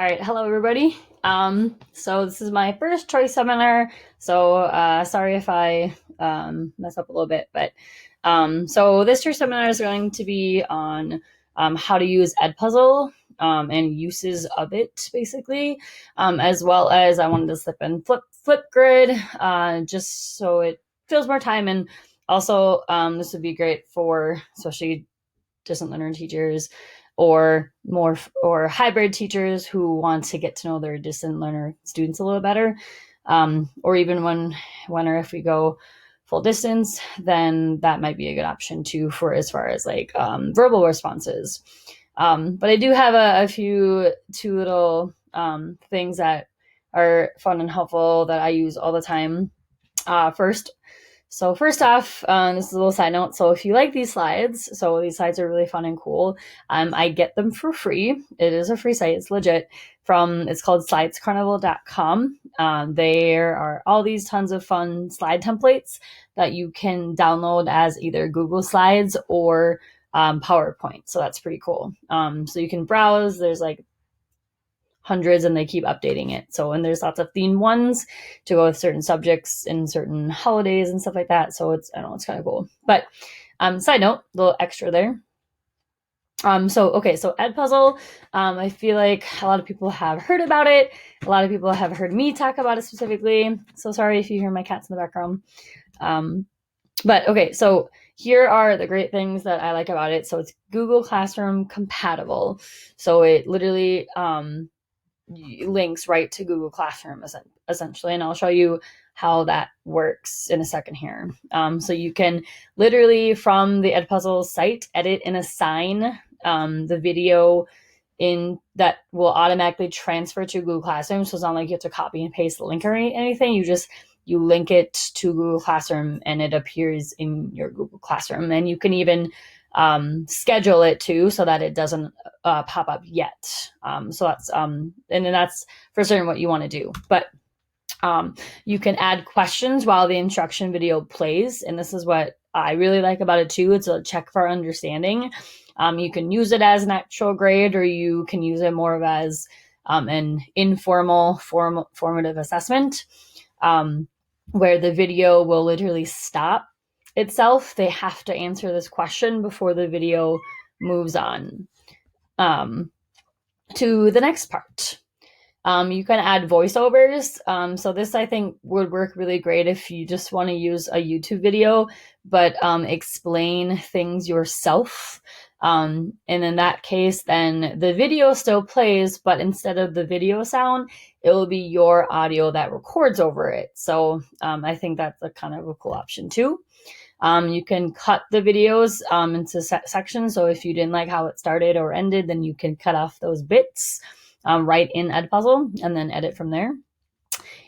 All right, hello everybody. So this is my first choice seminar. So sorry if I mess up a little bit, but so this choice seminar is going to be on how to use Edpuzzle and uses of it, basically, as well as I wanted to slip in FlipGrid just so it fills more time, and also this would be great for especially distant learner teachers or hybrid teachers who want to get to know their distant learner students a little better, or even when or if we go full distance, then that might be a good option too for as far as like verbal responses. But I do have two little things that are fun and helpful that I use all the time. First off, this is a little side note. So if you like these slides, so these slides are really fun and cool. I get them for free. It is a free site. It's legit. It's called slidescarnival.com. There are all these tons of fun slide templates that you can download as either Google Slides or PowerPoint. So that's pretty cool. So you can browse. There's like hundreds and they keep updating it. So, and there's lots of themed ones to go with certain subjects and certain holidays and stuff like that. So it's kind of cool. But side note, a little extra there. So Edpuzzle, I feel like a lot of people have heard about it. A lot of people have heard me talk about it specifically. So sorry if you hear my cats in the background. But okay, so here are the great things that I like about it. So it's Google Classroom compatible. So it literally links right to Google Classroom essentially, and I'll show you how that works in a second here. So you can literally from the Edpuzzle site edit and assign the video in that will automatically transfer to Google Classroom. So it's not like you have to copy and paste the link or anything. You link it to Google Classroom and it appears in your Google Classroom, and you can even schedule it too so that it doesn't pop up yet. So that's and then that's for certain what you want to do. But you can add questions while the instruction video plays, and this is what I really like about it too. It's a check for understanding. You can use it as an actual grade, or you can use it more of as an informal formative assessment, where the video will literally stop itself. They have to answer this question before the video moves on to the next part. You can add voiceovers. So this I think would work really great if you just want to use a YouTube video, but explain things yourself. And in that case, then the video still plays, but instead of the video sound, it will be your audio that records over it. So I think that's a kind of a cool option too. You can cut the videos into sections. So if you didn't like how it started or ended, then you can cut off those bits right in Edpuzzle and then edit from there.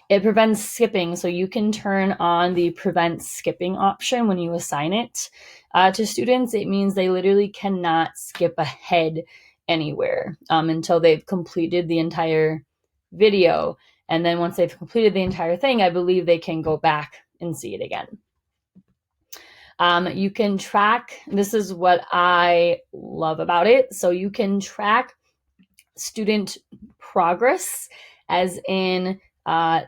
It prevents skipping. So you can turn on the prevent skipping option when you assign it to students. It means they literally cannot skip ahead anywhere until they've completed the entire video. And then once they've completed the entire thing, I believe they can go back and see it again. You can track, this is what I love about it. So you can track student progress, as in,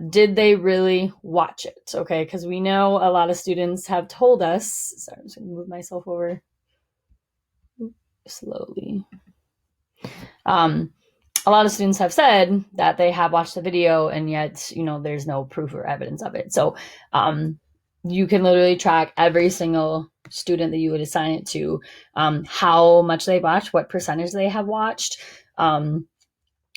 did they really watch it? Okay, because we know a lot of students have told us, sorry, I'm just gonna move myself over slowly. A lot of students have said that they have watched the video and yet, there's no proof or evidence of it. So, you can literally track every single student that you would assign it to, how much they watched, what percentage they have watched, and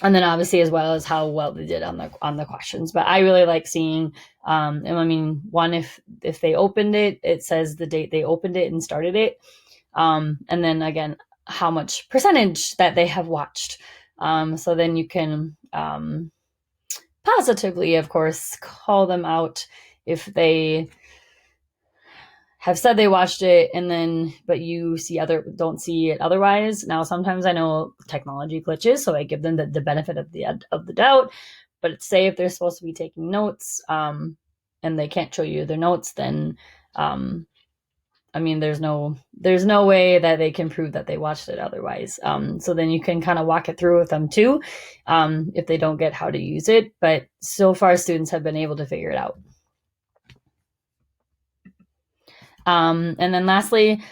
then obviously as well as how well they did on the questions. But I really like seeing, and I mean, one, if they opened it, it says the date they opened it and started it, and then again how much percentage that they have watched. So then you can positively, of course, call them out if they have said they watched it and then, but you don't see it otherwise. Now, sometimes I know technology glitches, so I give them the benefit of the doubt, but say if they're supposed to be taking notes, and they can't show you their notes, then, I mean, there's no way that they can prove that they watched it otherwise. So then you can kind of walk it through with them too, if they don't get how to use it. But so far, students have been able to figure it out. And then lastly,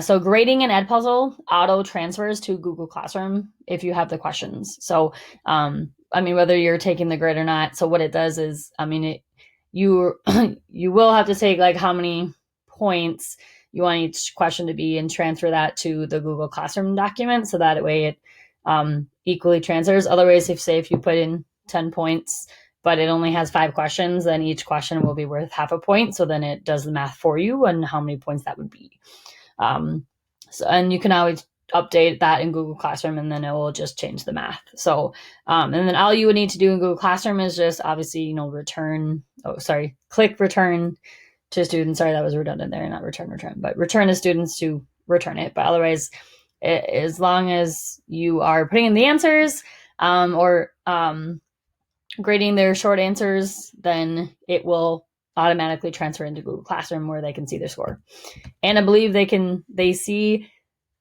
so grading in Edpuzzle auto transfers to Google Classroom if you have the questions. So, I mean, whether you're taking the grid or not. So what it does is, I mean, you will have to take like how many points you want each question to be and transfer that to the Google Classroom document. So that way it equally transfers. Otherwise, if you put in 10 points, but it only has 5 questions, then each question will be worth half a point. So then it does the math for you and how many points that would be. And you can always update that in Google Classroom, and then it will just change the math. So, and then all you would need to do in Google Classroom is just obviously, click return to students. Sorry, that was redundant there, not return, but return to students to return it. But otherwise, as long as you are putting in the answers or grading their short answers, then it will automatically transfer into Google Classroom where they can see their score. And I believe they see,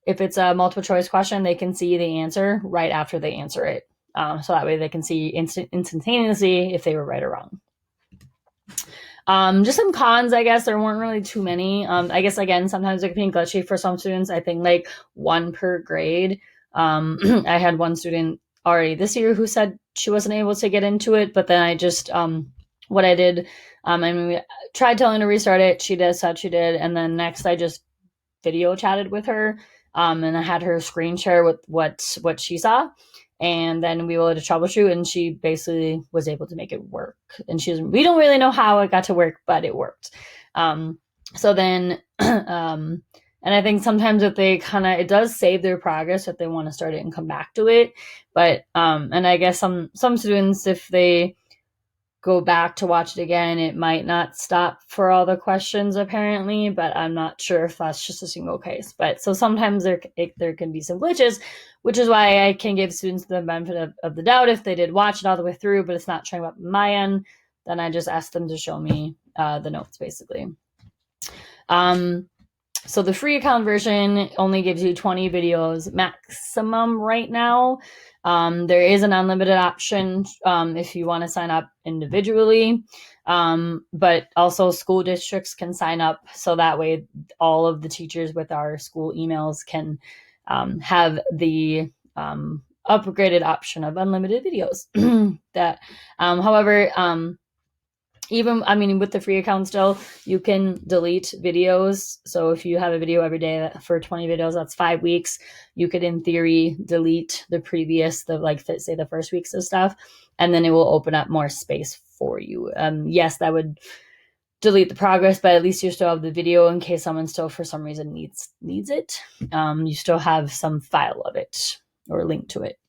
if it's a multiple choice question, they can see the answer right after they answer it. So that way they can see instantaneously if they were right or wrong. Just some cons, I guess. There weren't really too many. I guess, again, sometimes it can be glitchy for some students. I think like 1 per grade. I had one student already this year who said she wasn't able to get into it, but then I just, what I did, I mean, we tried telling her to restart it. She said she did. And then next I just video chatted with her, and I had her screen share with what she saw. And then we were able to troubleshoot, and she basically was able to make it work. And we don't really know how it got to work, but it worked. So then, and I think sometimes if they it does save their progress if they want to start it and come back to it. But, and I guess some students, if they go back to watch it again, it might not stop for all the questions apparently, but I'm not sure if that's just a single case. But so sometimes there can be some glitches, which is why I can give students the benefit of the doubt. If they did watch it all the way through, but it's not showing up on my end, then I just ask them to show me the notes basically. So the free account version only gives you 20 videos maximum right now. There is an unlimited option if you want to sign up individually, but also school districts can sign up, so that way all of the teachers with our school emails can have the upgraded option of unlimited videos. However, even, I mean, with the free account still, you can delete videos. So if you have a video every day for 20 videos, that's 5 weeks. You could, in theory, delete the previous, say the first weeks of stuff, and then it will open up more space for you. Yes, that would delete the progress, but at least you still have the video in case someone still, for some reason, needs it. You still have some file of it or link to it.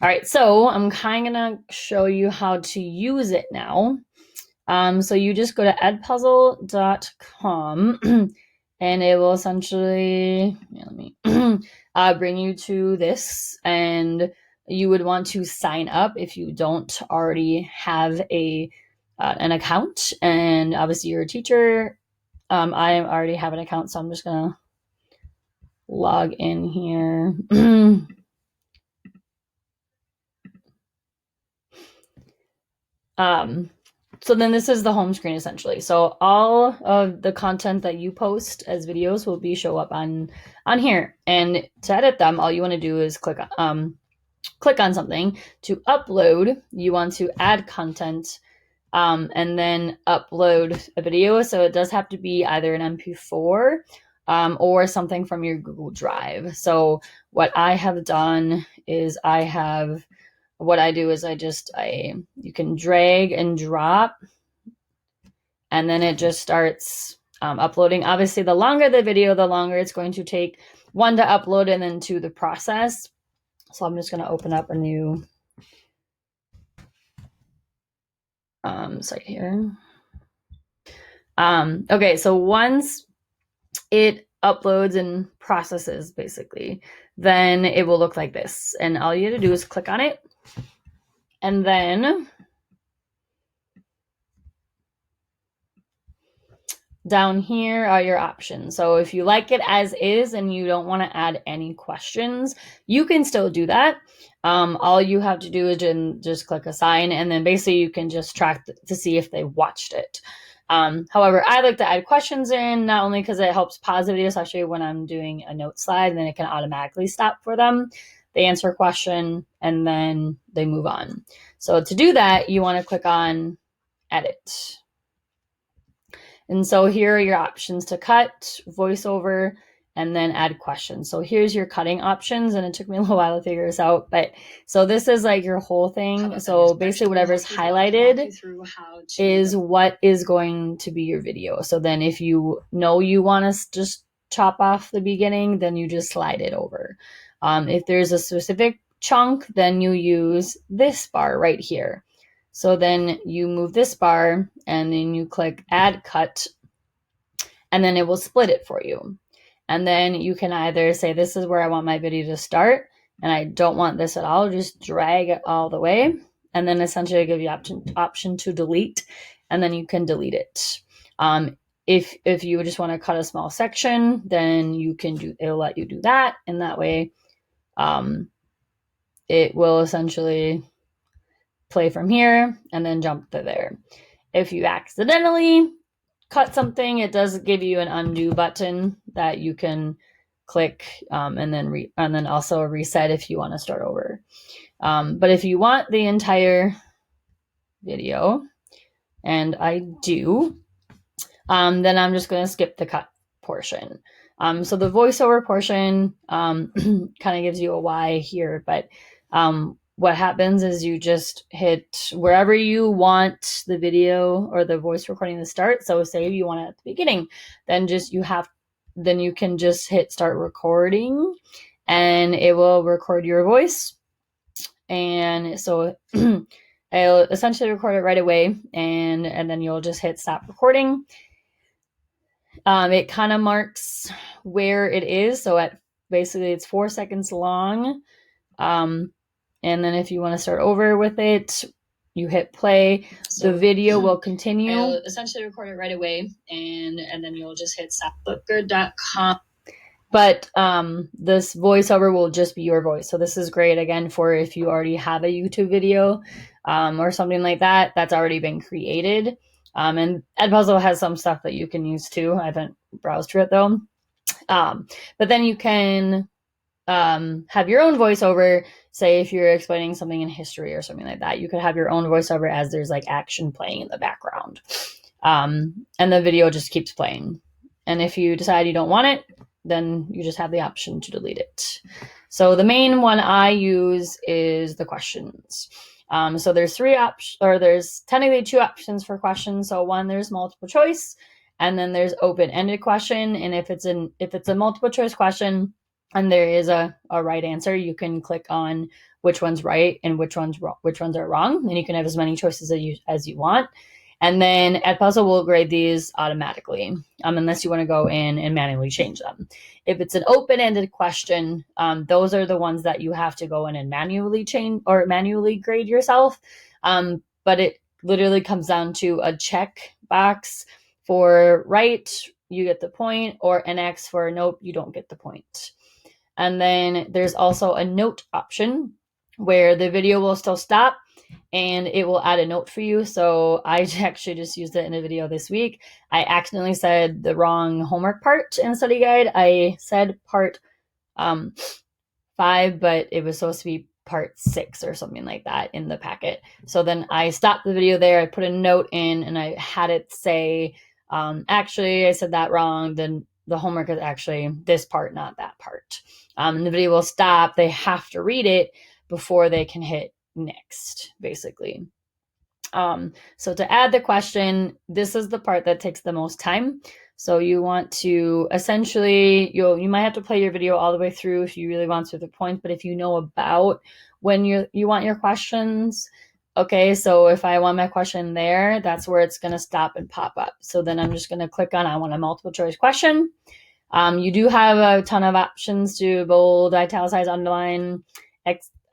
All right, so I'm kind of going to show you how to use it now. So you just go to edpuzzle.com and it will essentially, bring you to this, and you would want to sign up if you don't already have an account. And obviously you're a teacher. I already have an account, so I'm just going to log in here. So then this is the home screen essentially. So all of the content that you post as videos will show up on here. And to edit them, all you want to do is click on something. To upload, you want to add content, and then upload a video. So it does have to be either an MP4 or something from your Google Drive. So what I have done is you can drag and drop, and then it just starts uploading. Obviously, the longer the video, the longer it's going to take, one, to upload, and then two, the process. So I'm just going to open up a new site here. Okay, so once it uploads and processes, basically, then it will look like this. And all you have to do is click on it. And then down here are your options. So if you like it as is and you don't want to add any questions, you can still do that. All you have to do is just click assign, and then basically you can just track to see if they watched it. However, I like to add questions in, not only because it helps pause the video, especially when I'm doing a note slide, and then it can automatically stop for them. They answer a question and then they move on. So to do that, you want to click on edit. And so here are your options to cut, voiceover, and then add questions. So here's your cutting options, and it took me a little while to figure this out. But so this is like your whole thing. So basically whatever's highlighted is what is going to be your video. So then if you know you want to just chop off the beginning, then you just slide it over. If there's a specific chunk, then you use this bar right here. So then you move this bar and then you click add cut, and then it will split it for you. And then you can either say, this is where I want my video to start, and I don't want this at all, just drag it all the way. And then essentially give you option to delete, and then you can delete it. If you just want to cut a small section, then you can it'll let you do that. And that way, it will essentially play from here and then jump to there. If you accidentally cut something, it does give you an undo button that you can click, and then also reset if you want to start over. But if you want the entire video, and I do, then I'm just going to skip the cut portion. So the voiceover portion kind of gives you a why here, but what happens is you just hit wherever you want the video or the voice recording to start. So say you want it at the beginning, then you can just hit start recording, and it will record your voice. And so it'll essentially record it right away, and then you'll just hit stop recording. It kind of marks where it is. So basically it's 4 seconds long. And then if you want to start over with it, you hit play. So the video will continue. It'll essentially record it right away, and then you'll just hit stop. FlipGrid.com. But this voiceover will just be your voice. So this is great, again, for if you already have a YouTube video or something like that that's already been created. And Edpuzzle has some stuff that you can use too. I haven't browsed through it though. But then you can have your own voiceover. Say if you're explaining something in history or something like that, you could have your own voiceover as there's like action playing in the background. And the video just keeps playing. And if you decide you don't want it, then you just have the option to delete it. So the main one I use is the questions. So there's there's technically 2 options for questions. So one, there's multiple choice, and then there's open-ended question. And if it's a multiple choice question and there is a right answer, you can click on which one's right and which ones are wrong. And you can have as many choices as you want. And then Edpuzzle will grade these automatically, unless you want to go in and manually change them. If it's an open-ended question, those are the ones that you have to go in and manually change or manually grade yourself. But it literally comes down to a check box for right, you get the point, or an X for nope, you don't get the point. And then there's also a note option where the video will still stop and it will add a note for you. So I actually just used it in a video this week. I accidentally said the wrong homework part in the study guide. I said part 5, but it was supposed to be part 6 or something like that in the packet. So then I stopped the video there. I put a note in and I had it say, actually, I said that wrong. Then the homework is actually this part, not that part. And the video will stop. They have to read it before they can hit next, basically. So to add the question, this is the part that takes the most time. So you want to essentially, you might have to play your video all the way through if you really want to the point, but if you know about when you want your questions, okay, so if I want my question there, that's where it's going to stop and pop up. So then I'm just going to click on, I want a multiple choice question. You do have a ton of options to bold, italicize, underline,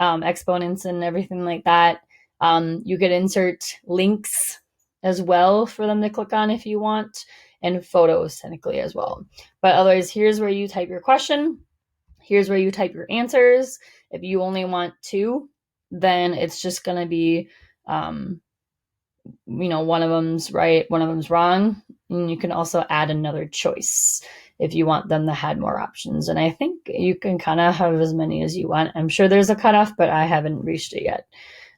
exponents and everything like that. You could insert links as well for them to click on if you want. and photos technically as well. But otherwise, here's where you type your question. Here's where you type your answers. If you only want 2, then it's just going to be, one of them's right, one of them's wrong. And you can also add another choice if you want them to have more options. And I think you can kind of have as many as you want. I'm sure there's a cutoff, but I haven't reached it yet.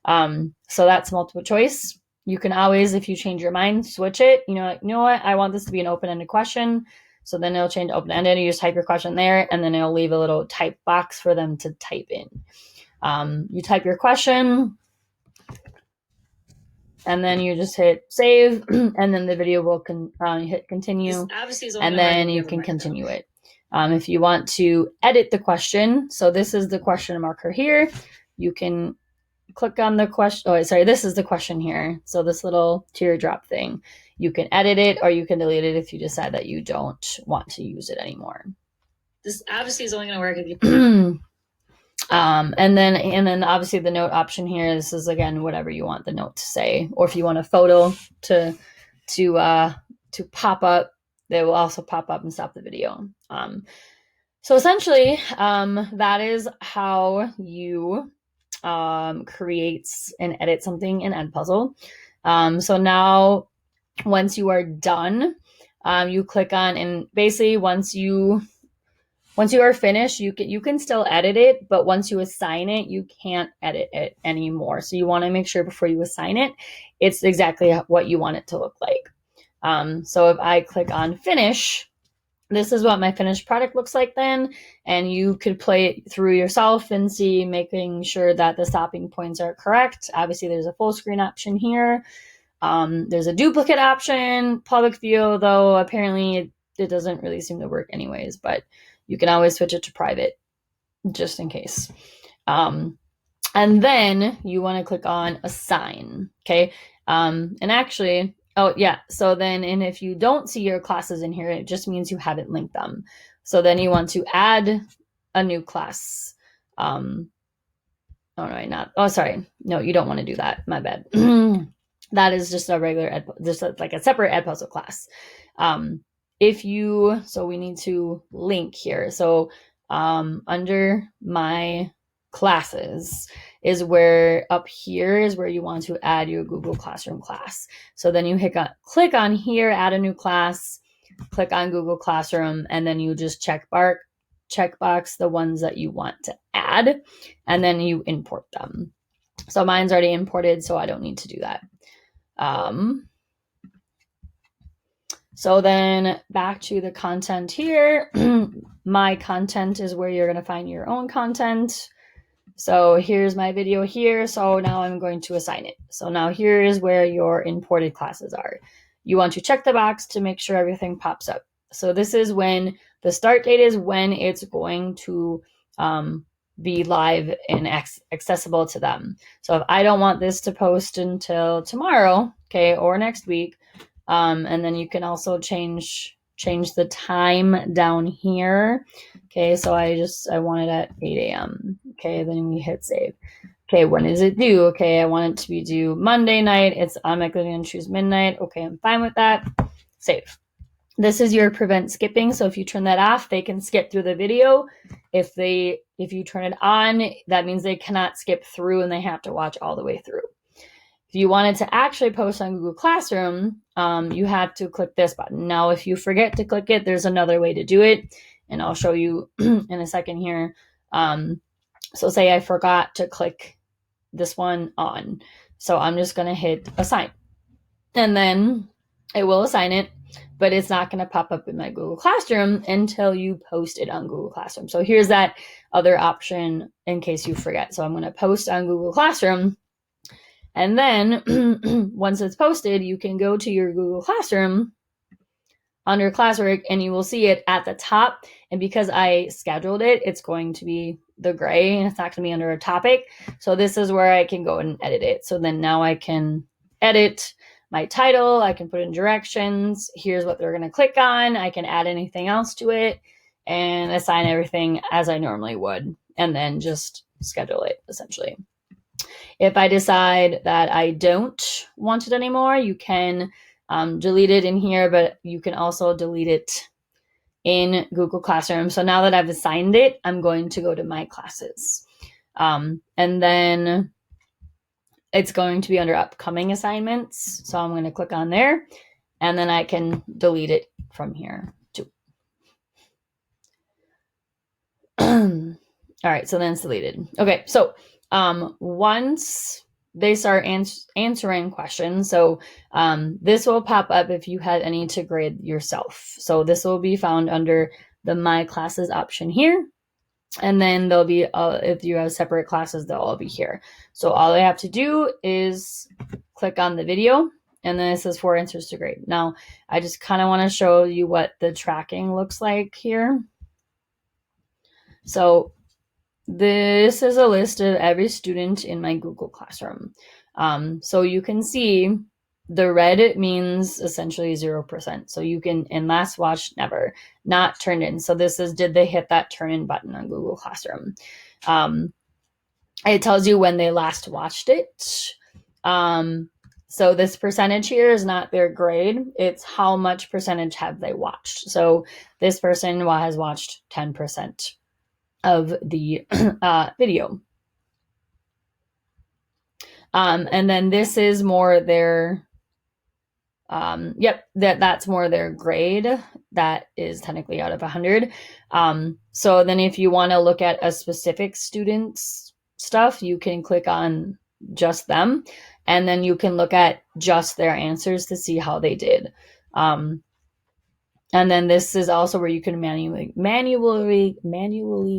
So that's multiple choice. You can always, if you change your mind, switch it. You know what? I want this to be an open-ended question. So then it'll change open-ended. You just type your question there, and then it'll leave a little type box for them to type in. You type your question, and then you just hit save, and then the video will hit continue, and then you can continue it. If you want to edit the question, so this is the question marker here. You can click on the question. Oh, sorry, this is the question here. So this little teardrop thing, you can edit it or you can delete it if you decide that you don't want to use it anymore. This obviously is only going to work if you. And then obviously the note option here. This is again whatever you want the note to say, or if you want a photo to pop up, they will also pop up and stop the video. So essentially, that is how you creates and edit something in Edpuzzle. So now once you are done, you click on, and basically once you are finished, you can still edit it, but once you assign it, you can't edit it anymore. So you want to make sure before you assign it, it's exactly what you want it to look like. So if I click on finish, this is what my finished product looks like then, and you could play it through yourself and see, making sure that the stopping points are correct. Obviously, there's a full screen option here. There's a duplicate option, public view, though apparently it doesn't really seem to work anyways, but you can always switch it to private just in case. And then you want to click on assign, okay? And actually, oh yeah, so then, and if you don't see your classes in here, it just means you haven't linked them. So then you want to add a new class. No, you don't want to do that, my bad. That is just a regular, like a separate Edpuzzle class. So we need to link here. So under my classes is where up here is where you want to add your Google Classroom class. So then you click on here, add a new class, click on Google Classroom, and then you just checkbox the ones that you want to add, and then you import them. So mine's already imported, so I don't need to do that. So then back to the content here. My content is where you're going to find your own content. So here's my video here. So now I'm going to assign it. So now here is where your imported classes are. You want to check the box to make sure everything pops up. So this is when the start date is when it's going to be live and accessible to them. So if I don't want this to post until tomorrow, okay, or next week, and then you can also change the time down here. Okay, so I want it at 8 a.m. Okay, then we hit save. Okay, when is it due? Okay, I want it to be due Monday night. It's automatically going to choose midnight. Okay, I'm fine with that. Save. This is your prevent skipping. So if you turn that off, they can skip through the video. If you turn it on, that means they cannot skip through and they have to watch all the way through. If you wanted to actually post on Google Classroom, you have to click this button. Now, if you forget to click it, there's another way to do it, and I'll show you in a second here. So say I forgot to click this one on. So I'm just going to hit assign, and then it will assign it, but it's not going to pop up in my Google Classroom until you post it on Google Classroom. So here's that other option in case you forget. So I'm going to post on Google Classroom. And then once it's posted, you can go to your Google Classroom under classwork and you will see it at the top. And because I scheduled it, it's going to be the gray and it's not going to be under a topic. So this is where I can go and edit it. So then now I can edit my title. I can put in directions. Here's what they're going to click on. I can add anything else to it and assign everything as I normally would, and then just schedule it essentially. If I decide that I don't want it anymore, you can delete it in here, but you can also delete it in Google Classroom. So now that I've assigned it, I'm going to go to my classes. And then it's going to be under upcoming assignments. So I'm going to click on there, and then I can delete it from here too. All right, so then it's deleted. Okay, so once they start answering questions, so this will pop up if you had any to grade yourself. So this will be found under the My Classes option here. And then there'll be, if you have separate classes, they'll all be here. So all I have to do is click on the video, and then it says 4 answers to grade. Now, I just kind of want to show you what the tracking looks like here. So this is a list of every student in my Google Classroom. So you can see the red means essentially 0%. So you can, in last watched, never, not turned in. So this is, did they hit that turn in button on Google Classroom? It tells you when they last watched it. So this percentage here is not their grade. It's how much percentage have they watched. So this person has watched 10% of the video. And then this is more their, that's more their grade. That is technically out of 100. So then if you want to look at a specific student's stuff, you can click on just them, and then you can look at just their answers to see how they did. And then this is also where you can manually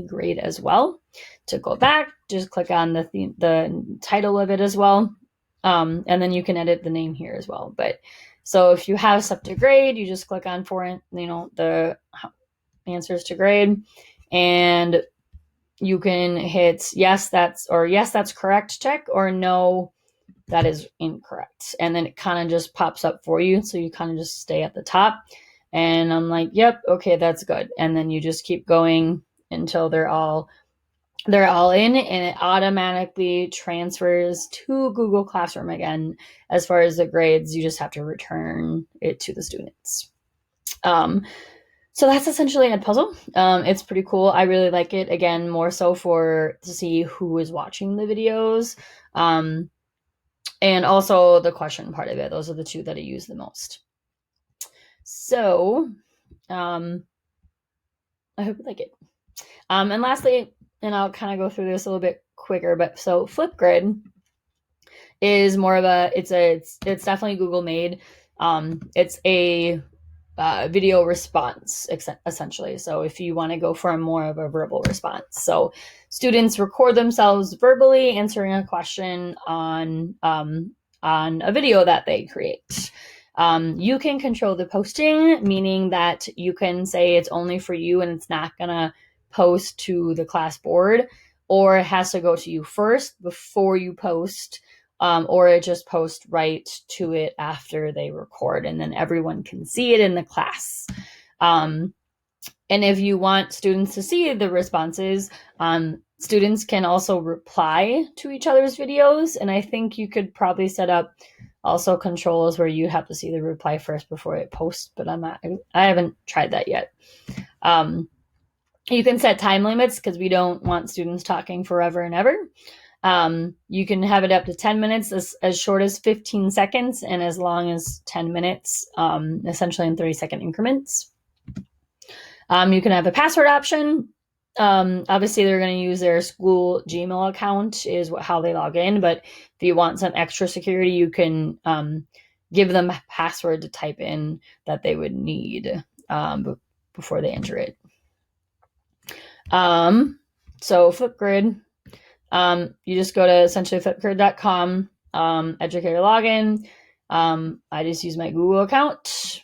grade as well. To go back, just click on the title of it as well. And then you can edit the name here as well. But so if you have stuff to grade, you just click on the answers to grade, and you can hit yes, that's correct, check, or no, that is incorrect. And then it kind of just pops up for you. So you kind of just stay at the top. And I'm like, yep, okay, that's good. And then you just keep going until they're all in, and it automatically transfers to Google Classroom again. As far as the grades, you just have to return it to the students. So that's essentially Edpuzzle. It's pretty cool. I really like it. Again, more so to see who is watching the videos. And also the question part of it. Those are the two that I use the most. So, I hope you like it. And lastly, and I'll kind of go through this a little bit quicker, but so FlipGrid is more of it's definitely Google made. It's a video response essentially. So if you want to go for more of a verbal response, so students record themselves verbally answering a question on a video that they create. You can control the posting, meaning that you can say it's only for you and it's not gonna post to the class board, or it has to go to you first before you post, or it just posts right to it after they record, and then everyone can see it in the class. And if you want students to see the responses, students can also reply to each other's videos, and I think you could probably set up also controls where you have to see the reply first before it posts, but I haven't tried that yet. You can set time limits because we don't want students talking forever and ever. You can have it up to 10 minutes, as short as 15 seconds, and as long as 10 minutes, essentially in 30-second increments. You can have a password option. Obviously, they're going to use their school Gmail account is how they log in, but if you want some extra security, you can give them a password to type in that they would need before they enter it. So FlipGrid, you just go to essentially flipgrid.com, educator login. I just use my Google account.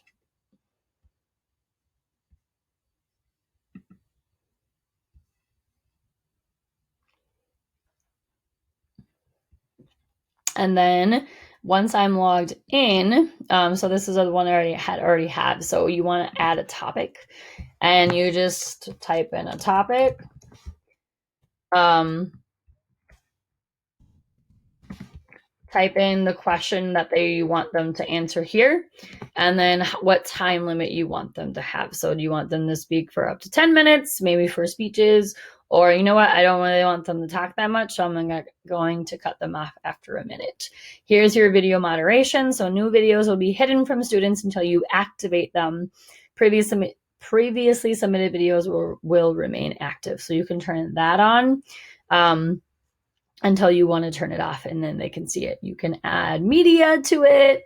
And then once I'm logged in, so this is the one I already have. So you want to add a topic, and you just type in a topic. type in the question that they want them to answer here, and then what time limit you want them to have. So do you want them to speak for up to 10 minutes, maybe for speeches, or you know what, I don't really want them to talk that much, so I'm going to cut them off after a minute. Here's your video moderation. So new videos will be hidden from students until you activate them. Previously submitted videos will remain active. So you can turn that on until you want to turn it off, and then they can see it. You can add media to it.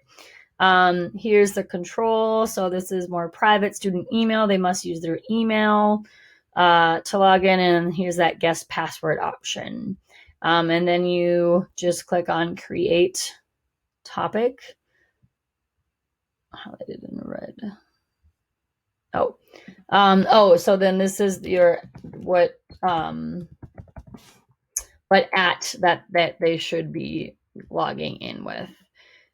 Here's the control. So this is more private student email. They must use their email to log in, and here's that guest password option. And then you just click on create topic. Highlighted in red. So then this is your what at that they should be logging in with.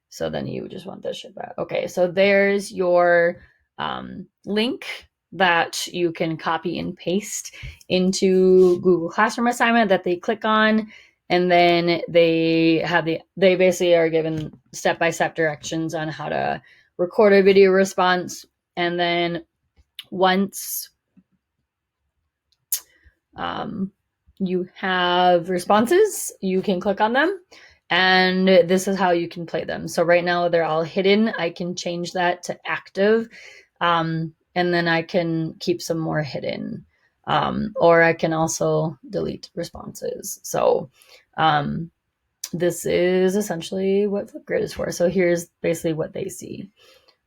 So then you just want this shit back. Okay, so there's your link that you can copy and paste into Google Classroom assignment that they click on, and then they basically are given step-by-step directions on how to record a video response. And then once you have responses, you can click on them, and this is how you can play them. So right now they're all hidden. I can change that to active, and then I can keep some more hidden, or I can also delete responses. So this is essentially what FlipGrid is for. So here's basically what they see,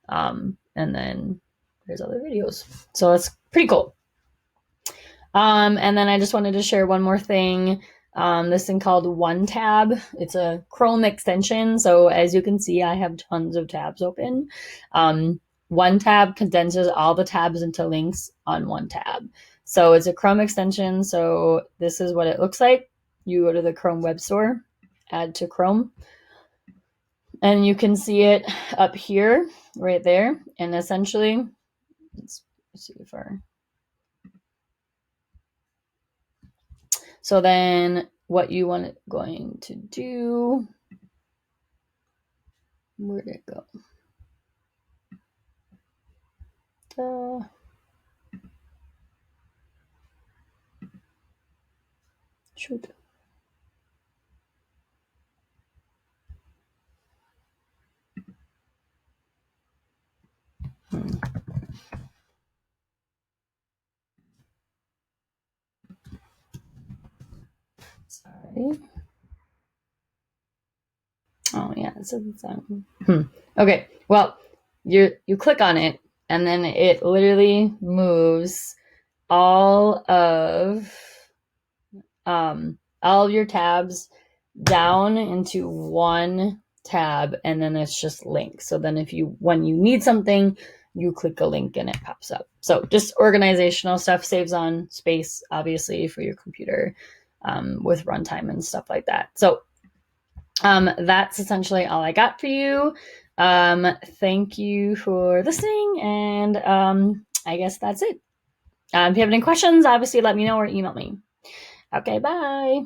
and then there's other videos. So it's pretty cool. And then I just wanted to share one more thing. This thing called OneTab. It's a Chrome extension. So as you can see, I have tons of tabs open. OneTab condenses all the tabs into links on one tab. So it's a Chrome extension. So this is what it looks like. You go to the Chrome Web Store, add to Chrome, and you can see it up here, right there. And essentially, let's see if so then what you want going to do, where'd it go? Shoot. Sorry. Oh yeah, it says it's on. Okay, well, you click on it, and then it literally moves all of your tabs down into one tab, and then it's just links. So then when you need something, you click a link and it pops up. So just organizational stuff, saves on space, obviously, for your computer, with runtime and stuff like that. So that's essentially all I got for you. Thank you for listening, and I guess that's it. If you have any questions, obviously let me know or email me. Okay, bye.